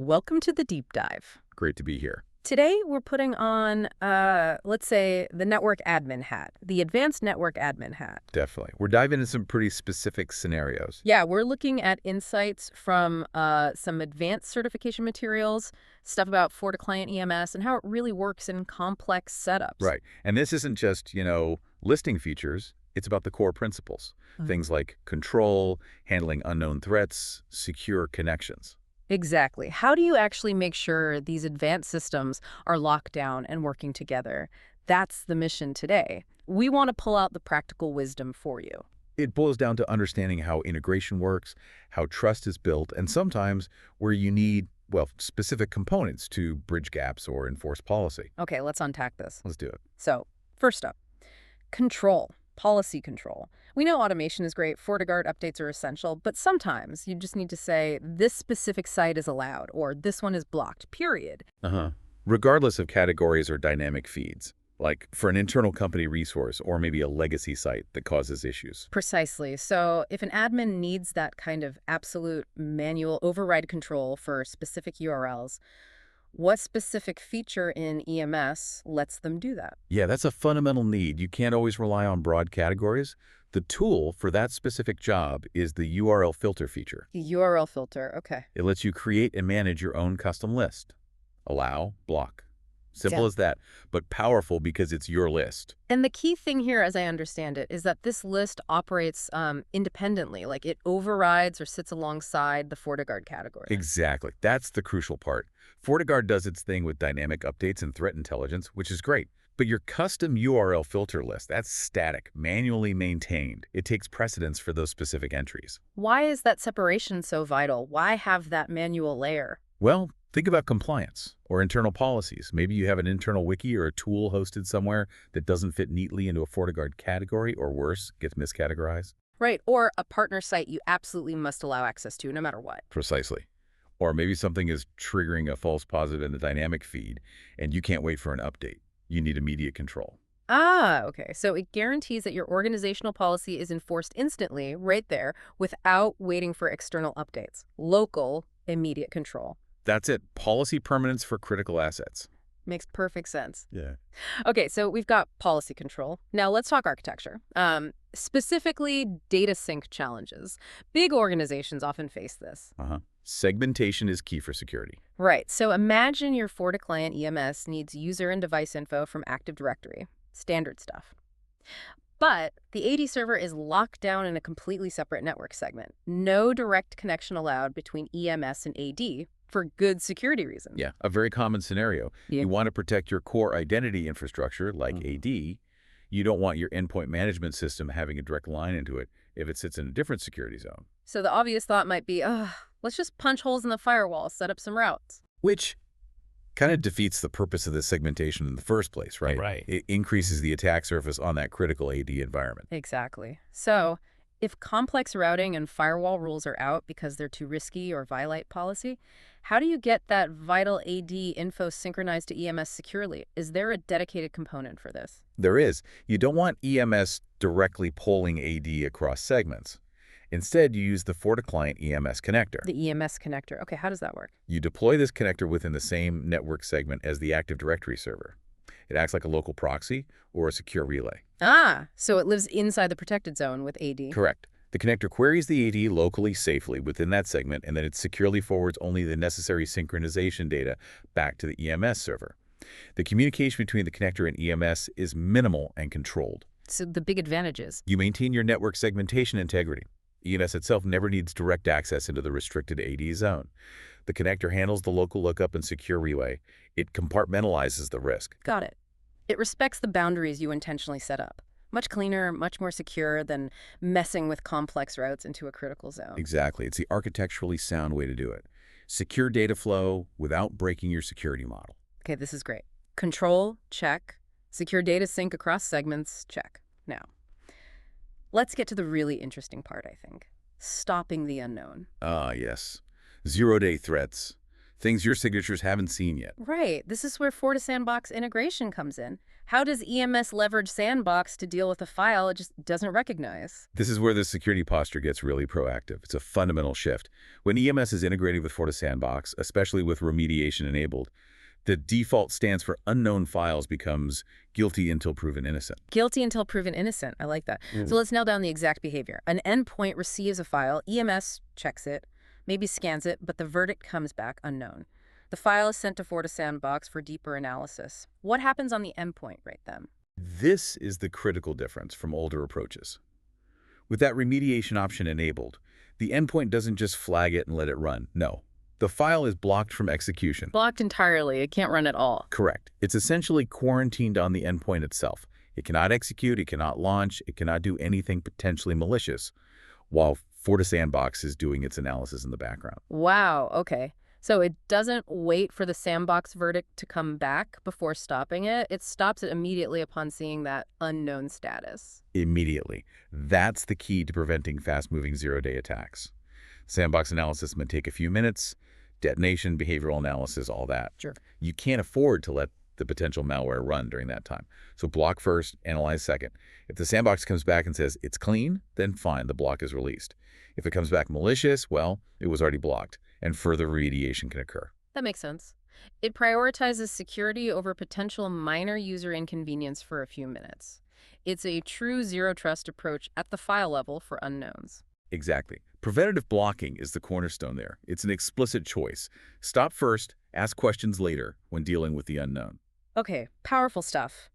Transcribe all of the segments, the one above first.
Welcome to the deep dive. Great to be here. Today, we're putting on, let's say, the network admin hat, the advanced network admin hat. Definitely. We're diving into some pretty specific scenarios. Yeah, we're looking at insights from some advanced certification materials, stuff about FortiClient EMS, and how it really works in complex setups. Right. And this isn't just, listing features. It's about the core principles. Things like control, handling unknown threats, secure connections. Exactly. How do you actually make sure these advanced systems are locked down and working together? That's the mission today. We want to pull out the practical wisdom for you. It boils down to understanding how integration works, how trust is built, and sometimes where you need, specific components to bridge gaps or enforce policy. Okay, let's unpack this. Let's do it. So, first up, control, policy control. We know automation is great, FortiGuard updates are essential, but sometimes you just need to say, this specific site is allowed, or this one is blocked, period. Regardless of categories or dynamic feeds, like for an internal company resource or maybe a legacy site that causes issues. Precisely. So if an admin needs that kind of absolute manual override control for specific URLs, what specific feature in EMS lets them do that? Yeah, that's a fundamental need. You can't always rely on broad categories. The tool for that specific job is the URL filter feature. The URL filter, okay. It lets you create and manage your own custom list. Allow, block. Simple as that, but powerful because it's your list. And the key thing here, as I understand it, is that this list operates independently, like it overrides or sits alongside the FortiGuard category. Exactly. That's the crucial part. FortiGuard does its thing with dynamic updates and threat intelligence, which is great. But your custom URL filter list, that's static, manually maintained. It takes precedence for those specific entries. Why is that separation so vital? Why have that manual layer? Well, think about compliance or internal policies. Maybe you have an internal wiki or a tool hosted somewhere that doesn't fit neatly into a FortiGuard category, or worse, gets miscategorized. Right, or a partner site you absolutely must allow access to no matter what. Precisely. Or maybe something is triggering a false positive in the dynamic feed, and you can't wait for an update. You need immediate control. Ah, okay. So it guarantees that your organizational policy is enforced instantly, right there, without waiting for external updates. Local, immediate control. That's it. Policy permanence for critical assets. Makes perfect sense. Yeah. Okay, so we've got policy control. Now let's talk architecture. Specifically, data sync challenges. Big organizations often face this. Segmentation is key for security. Right. So imagine your FortiClient EMS needs user and device info from Active Directory. Standard stuff. But the AD server is locked down in a completely separate network segment. No direct connection allowed between EMS and AD for good security reasons. Yeah, a very common scenario. Yeah. You want to protect your core identity infrastructure, like AD. You don't want your endpoint management system having a direct line into it if it sits in a different security zone. So the obvious thought might be, let's just punch holes in the firewall, set up some routes. Which kind of defeats the purpose of this segmentation in the first place, right? Right. It increases the attack surface on that critical AD environment. Exactly. So if complex routing and firewall rules are out because they're too risky or violate policy, how do you get that vital AD info synchronized to EMS securely? Is there a dedicated component for this? There is. You don't want EMS directly polling AD across segments. Instead, you use the FortiClient EMS connector. The EMS connector. Okay, how does that work? You deploy this connector within the same network segment as the Active Directory server. It acts like a local proxy or a secure relay. Ah, so it lives inside the protected zone with AD. Correct. The connector queries the AD locally safely within that segment, and then it securely forwards only the necessary synchronization data back to the EMS server. The communication between the connector and EMS is minimal and controlled. So the big advantage is? You maintain your network segmentation integrity. EMS itself never needs direct access into the restricted AD zone. The connector handles the local lookup and secure relay. It compartmentalizes the risk. Got it. It respects the boundaries you intentionally set up. Much cleaner, much more secure than messing with complex routes into a critical zone. Exactly. It's the architecturally sound way to do it. Secure data flow without breaking your security model. Okay, this is great. Control, check. Secure data sync across segments, check. Now, let's get to the really interesting part, I think. Stopping the unknown. Ah, yes. Zero-day threats. things your signatures haven't seen yet. Right. This is where FortiSandbox integration comes in. How does EMS leverage Sandbox to deal with a file it just doesn't recognize? This is where the security posture gets really proactive. It's a fundamental shift. When EMS is integrated with FortiSandbox, especially with remediation enabled, the default stance for unknown files becomes guilty until proven innocent. Guilty until proven innocent. I like that. So let's nail down the exact behavior. An endpoint receives a file, EMS checks it, maybe scans it, but the verdict comes back unknown. The file is sent to FortiSandbox for deeper analysis. What happens on the endpoint right then? This is the critical difference from older approaches. With that remediation option enabled, the endpoint doesn't just flag it and let it run. No. The file is blocked from execution. Blocked entirely. It can't run at all. Correct. It's essentially quarantined on the endpoint itself. It cannot execute, it cannot launch, it cannot do anything potentially malicious, while FortiSandbox is doing its analysis in the background. Wow, okay. So it doesn't wait for the sandbox verdict to come back before stopping it. It stops it immediately upon seeing that unknown status. Immediately. That's the key to preventing fast-moving zero-day attacks. Sandbox analysis may take a few minutes, detonation, behavioral analysis, all that. Sure. You can't afford to let the potential malware run during that time. So block first, analyze second. If the sandbox comes back and says it's clean, then fine, the block is released. If it comes back malicious, well, it was already blocked, and further remediation can occur. That makes sense. It prioritizes security over potential minor user inconvenience for a few minutes. It's a true zero-trust approach at the file level for unknowns. Exactly. Preventative blocking is the cornerstone there. It's an explicit choice. Stop first, ask questions later when dealing with the unknown. Okay, powerful stuff.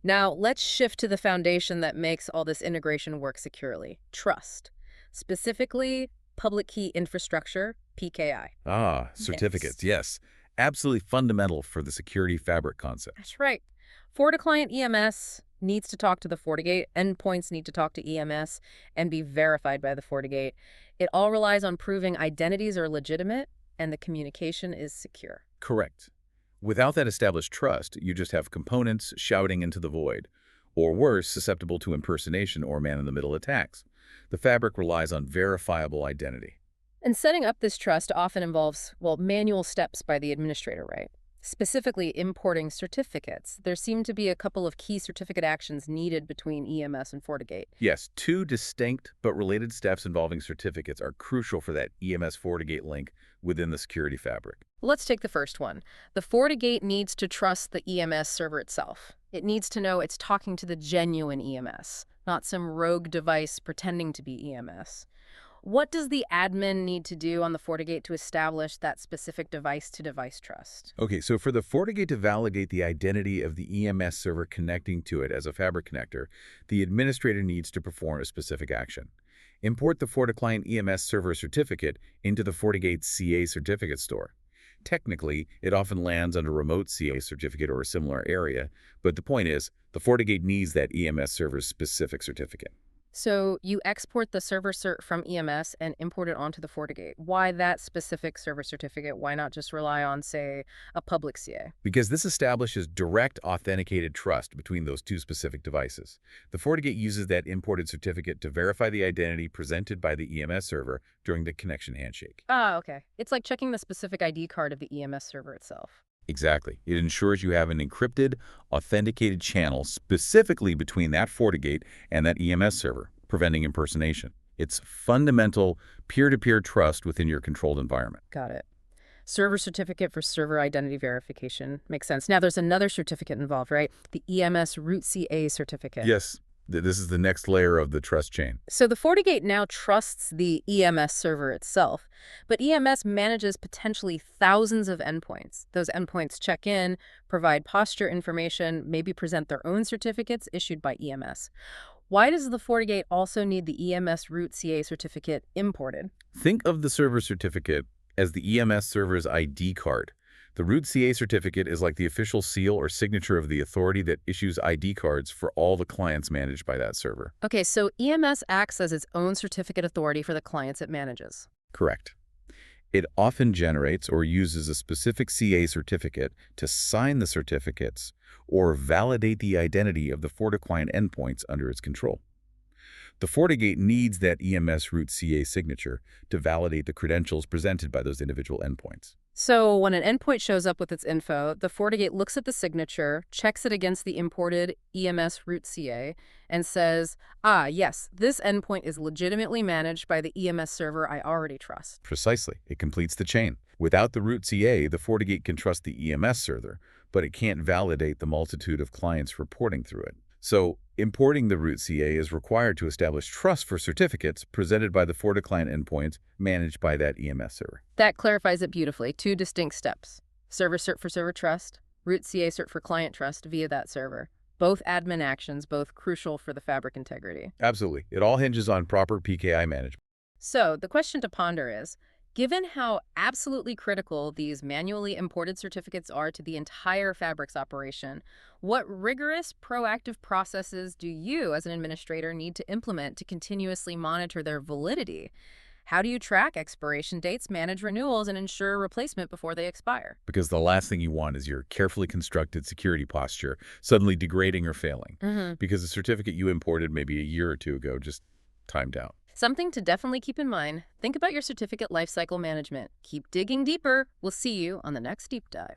Now, let's shift to the foundation that makes all this integration work securely. Trust. Specifically, public key infrastructure, PKI. Ah, certificates, yes. Absolutely fundamental for the security fabric concept. That's right. FortiClient EMS needs to talk to the FortiGate, endpoints need to talk to EMS, and be verified by the FortiGate. It all relies on proving identities are legitimate and the communication is secure. Correct. Without that established trust, you just have components shouting into the void, or worse, susceptible to impersonation or man-in-the-middle attacks. The fabric relies on verifiable identity. And setting up this trust often involves, well, manual steps by the administrator, right? Specifically importing certificates. There seem to be a couple of key certificate actions needed between EMS and FortiGate. Yes, two distinct but related steps involving certificates are crucial for that EMS FortiGate link within the security fabric. Let's take the first one. The FortiGate needs to trust the EMS server itself. It needs to know it's talking to the genuine EMS, not some rogue device pretending to be EMS. What does the admin need to do on the FortiGate to establish that specific device-to-device trust? Okay, so for the FortiGate to validate the identity of the EMS server connecting to it as a fabric connector, the administrator needs to perform a specific action. Import the FortiClient EMS server certificate into the FortiGate CA certificate store. Technically, it often lands under remote CA certificate or a similar area, but the point is, the FortiGate needs that EMS server's specific certificate. So you export the server cert from EMS and import it onto the FortiGate. Why that specific server certificate? Why not just rely on, say, a public CA? Because this establishes direct authenticated trust between those two specific devices. The FortiGate uses that imported certificate to verify the identity presented by the EMS server during the connection handshake. Ah, okay. It's like checking the specific ID card of the EMS server itself. Exactly. It ensures you have an encrypted, authenticated channel specifically between that FortiGate and that EMS server, preventing impersonation. It's fundamental peer-to-peer trust within your controlled environment. Got it. Server certificate for server identity verification. Makes sense. Now, there's another certificate involved, right? The EMS root CA certificate. Yes, this is the next layer of the trust chain. So the FortiGate now trusts the EMS server itself, but EMS manages potentially thousands of endpoints. Those endpoints check in, provide posture information, maybe present their own certificates issued by EMS. Why does the FortiGate also need the EMS root CA certificate imported? Think of the server certificate as the EMS server's ID card. The root CA certificate is like the official seal or signature of the authority that issues ID cards for all the clients managed by that server. Okay, so EMS acts as its own certificate authority for the clients it manages. Correct. It often generates or uses a specific CA certificate to sign the certificates or validate the identity of the FortiClient endpoints under its control. The FortiGate needs that EMS root CA signature to validate the credentials presented by those individual endpoints. So when an endpoint shows up with its info, the FortiGate looks at the signature, checks it against the imported EMS root CA, and says, ah, yes, this endpoint is legitimately managed by the EMS server I already trust. Precisely. It completes the chain. Without the root CA, the FortiGate can trust the EMS server, but it can't validate the multitude of clients reporting through it. So, importing the root CA is required to establish trust for certificates presented by the FortiClient endpoint managed by that EMS server. That clarifies it beautifully. Two distinct steps. Server cert for server trust, root CA cert for client trust via that server. Both admin actions, both crucial for the fabric integrity. Absolutely. It all hinges on proper PKI management. So the question to ponder is, given how absolutely critical these manually imported certificates are to the entire Fabric's operation, what rigorous, proactive processes do you, as an administrator, need to implement to continuously monitor their validity? How do you track expiration dates, manage renewals, and ensure replacement before they expire? Because the last thing you want is your carefully constructed security posture suddenly degrading or failing because the certificate you imported maybe a year or two ago just timed out. Something to definitely keep in mind. Think about your certificate lifecycle management. Keep digging deeper. We'll see you on the next deep dive.